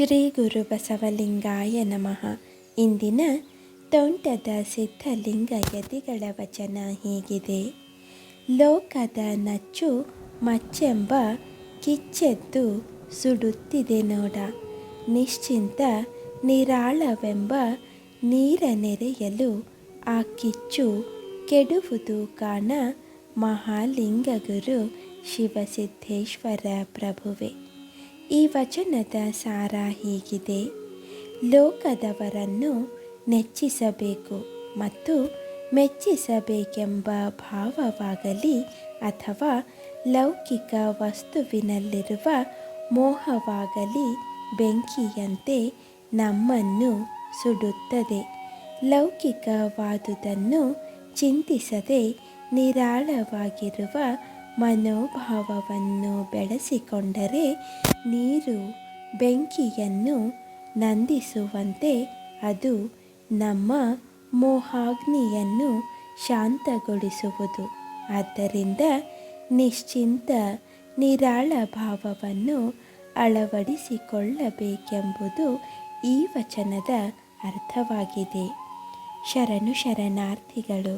ಶ್ರೀ ಗುರು ಬಸವಲಿಂಗಾಯ ನಮಃ. ಇಂದಿನ ತೋಂಟದ ಸಿದ್ಧಲಿಂಗ ಯತಿಗಳ ವಚನ ಹೀಗಿದೆ. ಲೋಕದ ನಚ್ಚು ಮಚ್ಚೆಂಬ ಕಿಚ್ಚೆದ್ದು ಸುಡುತ್ತಿದೆ ನೋಡ, ನಿಶ್ಚಿಂತ ನಿರಾಳವೆಂಬ ನೀರ ನೆರೆಯಲು ಆ ಕಿಚ್ಚು ಕೆಡುವುದು ಕಾಣ. ಮಹಾಲಿಂಗ ಗುರು ಶಿವಸಿದ್ದೇಶ್ವರ ಪ್ರಭುವೆ. ಈ ವಚನದ ಸಾರ ಹೀಗಿದೆ: ಲೋಕದವರನ್ನು ನೆಚ್ಚಿಸಬೇಕು ಮತ್ತು ಮೆಚ್ಚಿಸಬೇಕೆಂಬ ಭಾವವಾಗಲಿ ಅಥವಾ ಲೌಕಿಕ ವಸ್ತುವಿನಲ್ಲಿರುವ ಮೋಹವಾಗಲಿ ಬೆಂಕಿಯಂತೆ ನಮ್ಮನ್ನು ಸುಡುತ್ತದೆ. ಲೌಕಿಕವಾದುದನ್ನು ಚಿಂತಿಸದೆ ನಿರಾಳವಾಗಿರುವ ಮನೋಭಾವವನ್ನು ಬೆಳೆಸಿಕೊಂಡರೆ ನೀರು ಬೆಂಕಿಯನ್ನು ನಂದಿಸುವಂತೆ ಅದು ನಮ್ಮ ಮೋಹಾಗ್ನಿಯನ್ನು ಶಾಂತಗೊಳಿಸುವುದು. ಆದ್ದರಿಂದ ನಿಶ್ಚಿಂತ ನಿರಾಳ ಭಾವವನ್ನು ಅಳವಡಿಸಿಕೊಳ್ಳಬೇಕೆಂಬುದು ಈ ವಚನದ ಅರ್ಥವಾಗಿದೆ. ಶರಣು ಶರಣಾರ್ಥಿಗಳು.